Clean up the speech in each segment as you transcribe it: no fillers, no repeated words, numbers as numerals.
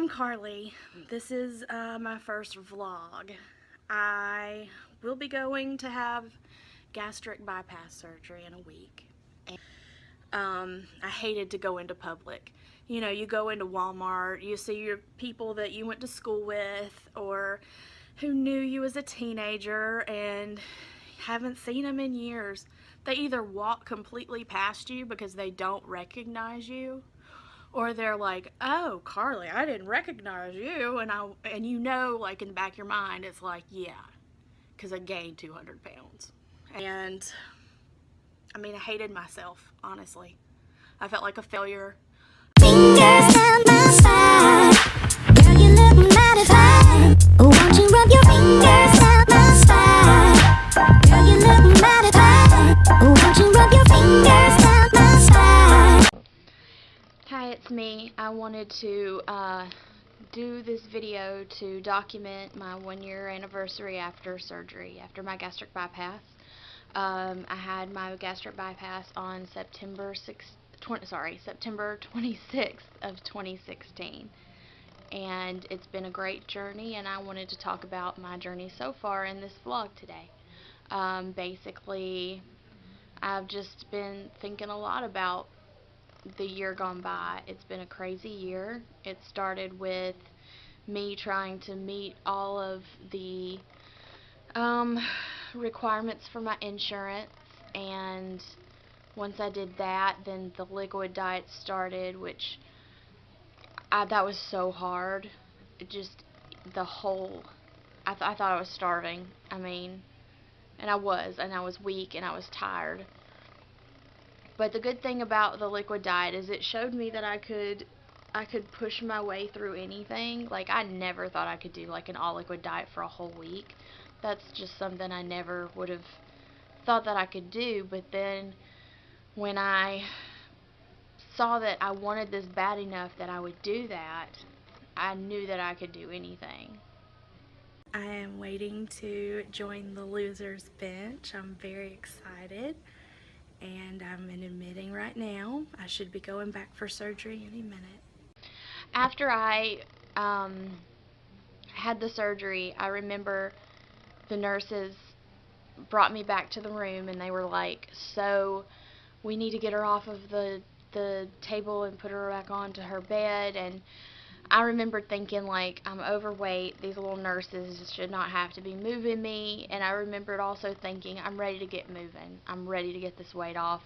I'm Carly. This is my first vlog. I will be going to have gastric bypass surgery in a week. And, I hated to go into public. You know, you go into Walmart, you see your people that you went to school with or who knew you as a teenager and haven't seen them in years. They either walk completely past you because they don't recognize you, or they're like, "Oh, Carly, I didn't recognize you," and you know, like in the back of your mind, it's like, yeah, because I gained 200 pounds. And I mean, I hated myself, honestly. I felt like a failure. Fingers down my spine, girl, you look mighty fine. Won't you rub your fingers down my spine, girl, you look mighty fine. Won't you rub your fingers down my spine. Hi, it's me. I wanted to do this video to document my 1-year anniversary after surgery, after my gastric bypass. I had my gastric bypass on September 26th of 2016, and it's been a great journey, and I wanted to talk about my journey so far in this vlog today. Basically, I've just been thinking a lot about the year gone by. It's been a crazy year. It started with me trying to meet all of the requirements for my insurance, and once I did that, then the liquid diet started, which that was so hard. It just, the whole, I thought I was starving. I mean, and I was weak, and I was tired. But the good thing about the liquid diet is it showed me that I could push my way through anything. Like, I never thought I could do like an all liquid diet for a whole week. That's just something I never would have thought that I could do. But then when I saw that I wanted this bad enough that I would do that, I knew that I could do anything. I am waiting to join the losers bench. I'm very excited, and I'm in admitting right now. I should be going back for surgery any minute. After I had the surgery, I remember the nurses brought me back to the room, and they were like, "So we need to get her off of the table and put her back onto her bed." And I remember thinking, like, I'm overweight, these little nurses should not have to be moving me. And I remembered also thinking, I'm ready to get moving, I'm ready to get this weight off,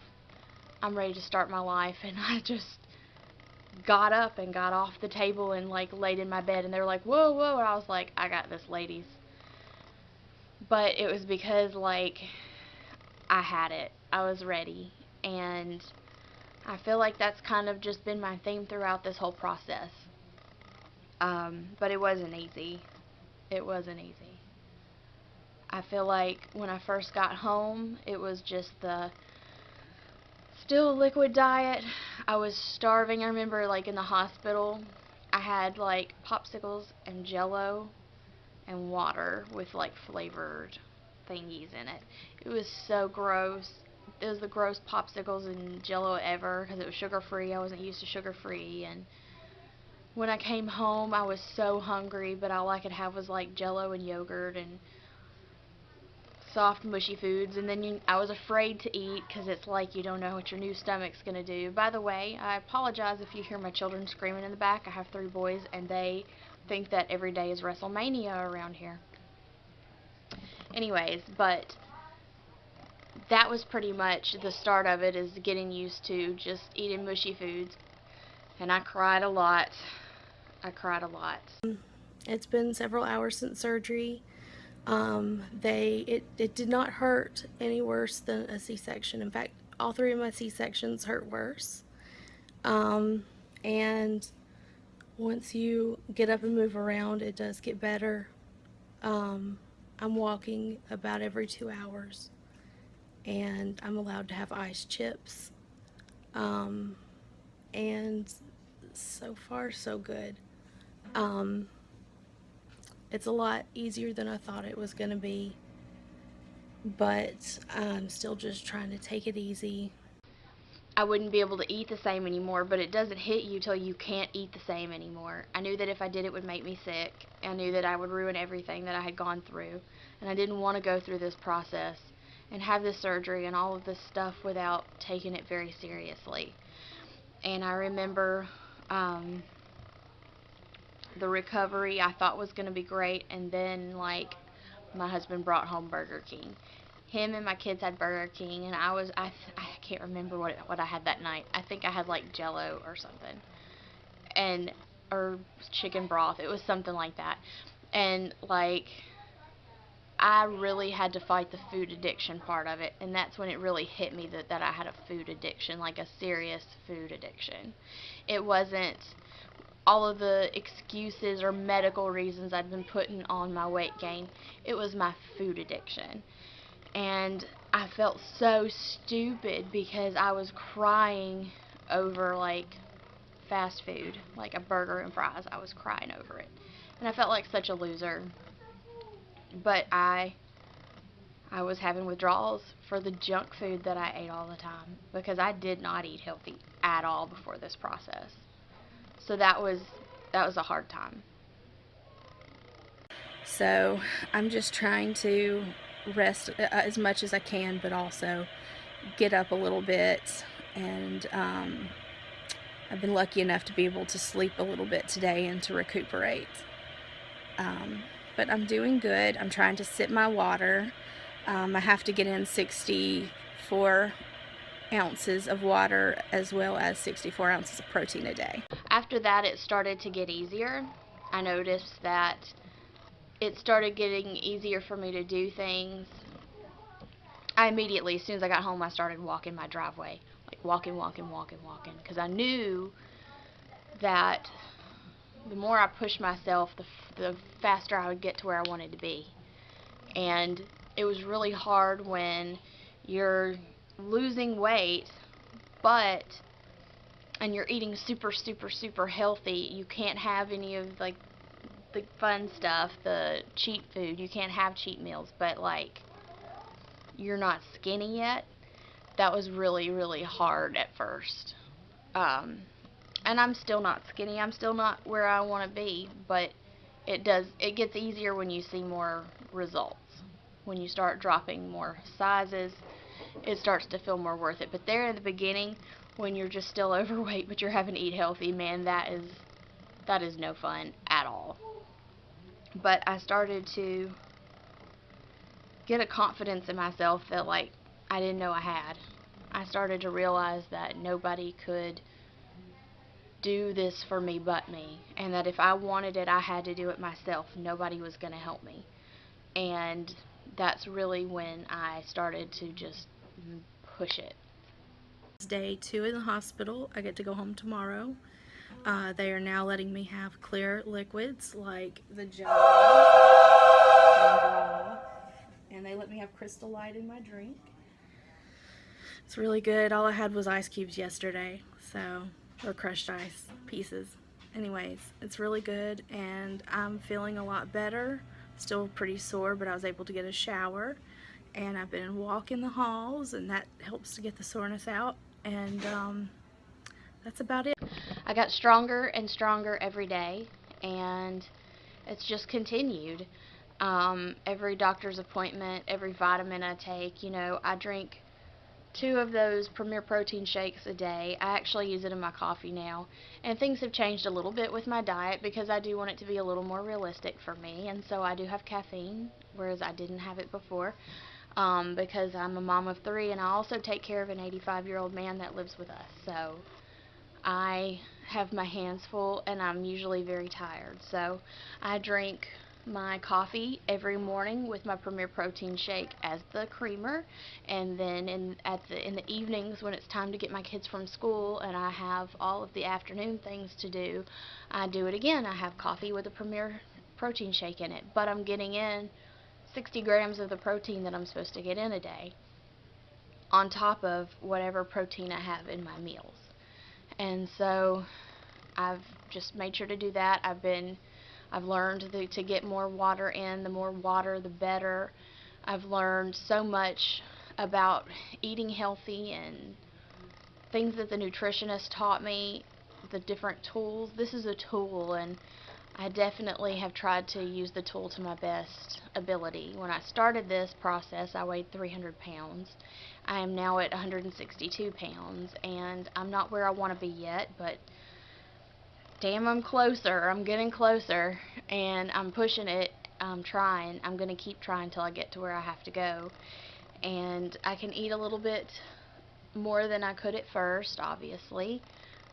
I'm ready to start my life. And I just got up and got off the table and like laid in my bed, and they were like, "Whoa, whoa," and I was like, "I got this, ladies." But it was because, like, I had it, I was ready. And I feel like that's kind of just been my theme throughout this whole process. But it wasn't easy. It wasn't easy. I feel like when I first got home, it was just the still liquid diet. I was starving. I remember, like, in the hospital, I had like popsicles and Jello and water with like flavored thingies in it. It was so gross. It was the gross popsicles and Jello ever because it was sugar free. I wasn't used to sugar free. And when I came home, I was so hungry, but all I could have was like Jello and yogurt and soft mushy foods. And then I was afraid to eat because it's like you don't know what your new stomach's gonna do. By the way, I apologize if you hear my children screaming in the back. I have 3 boys, and they think that every day is WrestleMania around here. Anyways, but that was pretty much the start of it, is getting used to just eating mushy foods. And I cried a lot. I cried a lot. It's been several hours since surgery. It did not hurt any worse than a C-section. In fact, all 3 of my C-sections hurt worse. And once you get up and move around, it does get better. I'm walking about every 2 hours, and I'm allowed to have ice chips. And so far, so good. It's a lot easier than I thought it was going to be, but I'm still just trying to take it easy. I wouldn't be able to eat the same anymore, but it doesn't hit you till you can't eat the same anymore. I knew that if I did, it would make me sick. I knew that I would ruin everything that I had gone through, and I didn't want to go through this process and have this surgery and all of this stuff without taking it very seriously. And I remember the recovery I thought was going to be great, and then like my husband brought home Burger King. Him and my kids had Burger King, and I can't remember what I had that night. I think I had like Jello or something, and or chicken broth. It was something like that, and like I really had to fight the food addiction part of it, and that's when it really hit me that I had a food addiction, like a serious food addiction. It wasn't all of the excuses or medical reasons I'd been putting on my weight gain. It was my food addiction. And I felt so stupid because I was crying over like fast food, like a burger and fries. I was crying over it. And I felt like such a loser. But I was having withdrawals for the junk food that I ate all the time because I did not eat healthy at all before this process. So that was a hard time. So I'm just trying to rest as much as I can, but also get up a little bit. And I've been lucky enough to be able to sleep a little bit today and to recuperate. But I'm doing good. I'm trying to sip my water. I have to get in 64 ounces of water as well as 64 ounces of protein a day. After that, it started to get easier. I noticed that it started getting easier for me to do things. I immediately, as soon as I got home, I started walking my driveway, like walking, because I knew that the more I pushed myself, the faster I would get to where I wanted to be. And it was really hard when you're losing weight, and you're eating super healthy. You can't have any of like the fun stuff, the cheap food. You can't have cheat meals, but like you're not skinny yet. That was really hard at first. And I'm still not skinny. I'm still not where I want to be, but it gets easier when you see more results. When you start dropping more sizes, it starts to feel more worth it. But there in the beginning, when you're just still overweight but you're having to eat healthy, man, that is no fun at all. But I started to get a confidence in myself that like I didn't know I had. I started to realize that nobody could do this for me but me, and that if I wanted it, I had to do it myself. Nobody was going to help me. And that's really when I started to just push it. It's day 2 in the hospital. I get to go home tomorrow. They are now letting me have clear liquids like the jelly and they let me have Crystal Light in my drink. It's really good. All I had was ice cubes yesterday, or crushed ice pieces. Anyways, it's really good, and I'm feeling a lot better. Still pretty sore, but I was able to get a shower, and I've been walking the halls, and that helps to get the soreness out, and that's about it. I got stronger and stronger every day, and it's just continued. Every doctor's appointment, every vitamin I take, I drink 2 of those Premier Protein shakes a day. I actually use it in my coffee now. And things have changed a little bit with my diet because I do want it to be a little more realistic for me. And so I do have caffeine, whereas I didn't have it before, because I'm a mom of 3, and I also take care of an 85-year-old man that lives with us. So I have my hands full, and I'm usually very tired. So I drink my coffee every morning with my Premier Protein shake as the creamer, and then in the evenings when it's time to get my kids from school and I have all of the afternoon things to do, I do it again. I have coffee with a Premier Protein shake in it, but I'm getting in 60 grams of the protein that I'm supposed to get in a day on top of whatever protein I have in my meals. And so I've just made sure to do that. I've learned to get more water in. The more water, the better. I've learned so much about eating healthy and things that the nutritionist taught me, the different tools. This is a tool, and I definitely have tried to use the tool to my best ability. When I started this process, I weighed 300 pounds. I am now at 162 pounds, and I'm not where I want to be yet, but damn, I'm closer. I'm getting closer, and I'm pushing it. I'm trying. I'm going to keep trying till I get to where I have to go. And I can eat a little bit more than I could at first, obviously,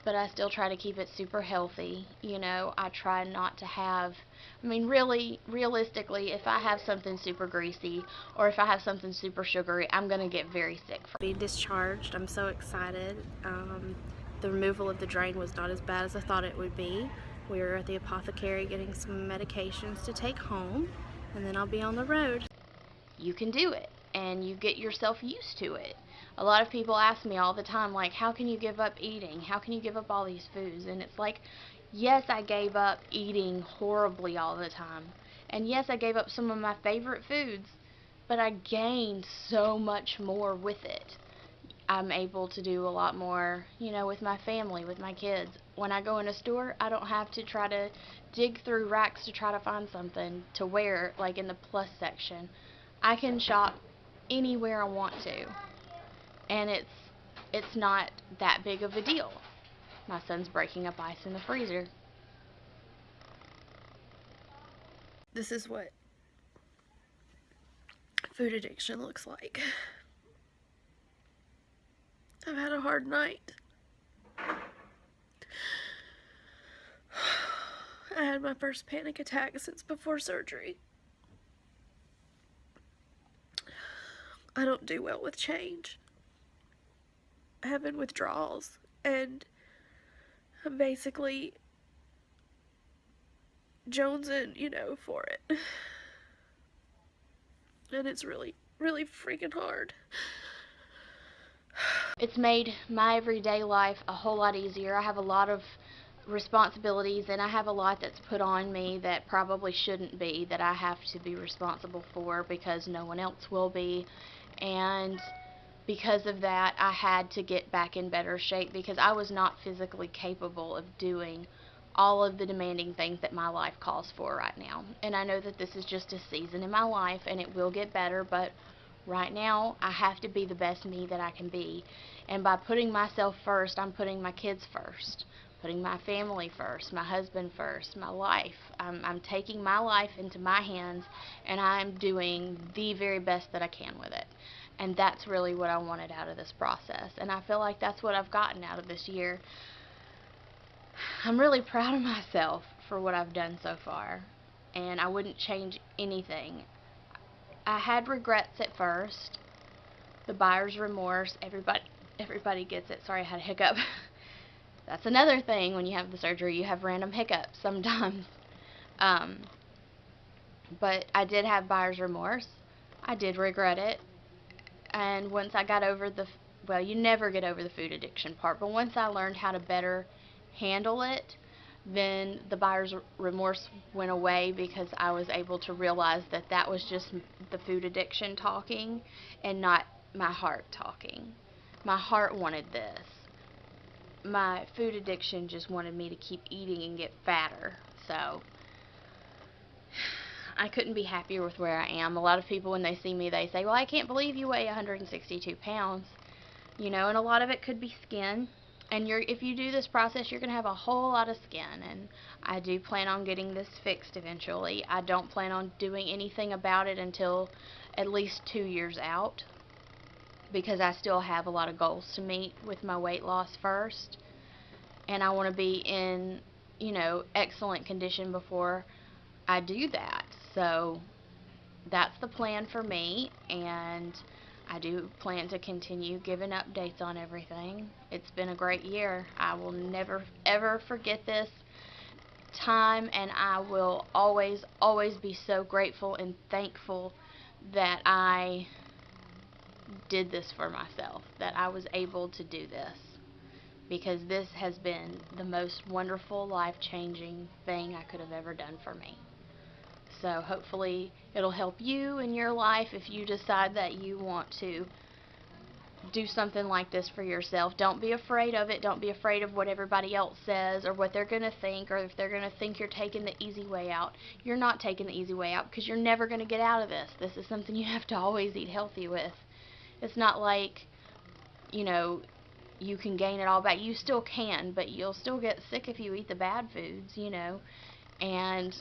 but I still try to keep it super healthy. You know, I try not to have, I mean, really, realistically, if I have something super greasy or if I have something super sugary, I'm going to get very sick from it. Being discharged, I'm so excited. The removal of the drain was not as bad as I thought it would be. We were at the apothecary getting some medications to take home, and then I'll be on the road. You can do it, and you get yourself used to it. A lot of people ask me all the time, like, how can you give up eating? How can you give up all these foods? And it's like, yes, I gave up eating horribly all the time. And yes, I gave up some of my favorite foods, but I gained so much more with it. I'm able to do a lot more, you know, with my family, with my kids. When I go in a store, I don't have to try to dig through racks to try to find something to wear, like in the plus section. I can shop anywhere I want to, and it's not that big of a deal. My son's breaking up ice in the freezer. This is what food addiction looks like. I've had a hard night. I had my first panic attack since before surgery. I don't do well with change. I have been withdrawals, and I'm basically jonesing, you know, for it. And it's really, really freaking hard. It's made my everyday life a whole lot easier. I have a lot of responsibilities, and I have a lot that's put on me that probably shouldn't be, that I have to be responsible for because no one else will be. And because of that, I had to get back in better shape because I was not physically capable of doing all of the demanding things that my life calls for right now. And I know that this is just a season in my life, and it will get better, but right now I have to be the best me that I can be. And by putting myself first, I'm putting my kids first, putting my family first, my husband first, my life. I'm taking my life into my hands, and I'm doing the very best that I can with it. And that's really what I wanted out of this process. And I feel like that's what I've gotten out of this year. I'm really proud of myself for what I've done so far, and I wouldn't change anything. I had regrets at first, the buyer's remorse. Everybody gets it. Sorry, I had a hiccup. That's another thing. When you have the surgery, you have random hiccups sometimes. But I did have buyer's remorse. I did regret it. And once I got over well, you never get over the food addiction part, but once I learned how to better handle it, then the buyer's remorse went away because I was able to realize that that was just the food addiction talking and not my heart talking. My heart wanted this. My food addiction just wanted me to keep eating and get fatter. So I couldn't be happier with where I am. A lot of people, when they see me, they say, well, I can't believe you weigh 162 pounds. You know, and a lot of it could be skin. And if you do this process, you're going to have a whole lot of skin. And I do plan on getting this fixed eventually. I don't plan on doing anything about it until at least 2 years out, because I still have a lot of goals to meet with my weight loss first. And I want to be in, you know, excellent condition before I do that. So that's the plan for me, and I do plan to continue giving updates on everything. It's been a great year. I will never ever forget this time, and I will always be so grateful and thankful that I did this for myself, that I was able to do this, because this has been the most wonderful, life-changing thing I could have ever done for me. So hopefully it'll help you in your life if you decide that you want to do something like this for yourself. Don't be afraid of it. Don't be afraid of what everybody else says or what they're going to think, or if they're going to think you're taking the easy way out. You're not taking the easy way out, because you're never going to get out of this. This is something you have to always eat healthy with. It's not like, you know, you can gain it all back. You still can, but you'll still get sick if you eat the bad foods, you know. And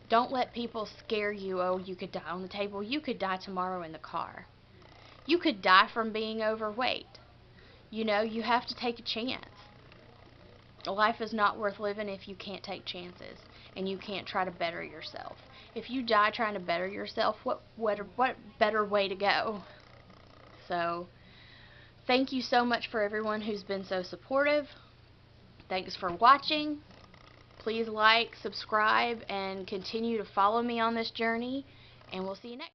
don't let people scare you. Oh, you could die on the table. You could die tomorrow in the car. You could die from being overweight. You know, you have to take a chance. Life is not worth living if you can't take chances and you can't try to better yourself. If you die trying to better yourself, what better way to go? So, thank you so much for everyone who's been so supportive. Thanks for watching. Please like, subscribe, and continue to follow me on this journey. And we'll see you next time.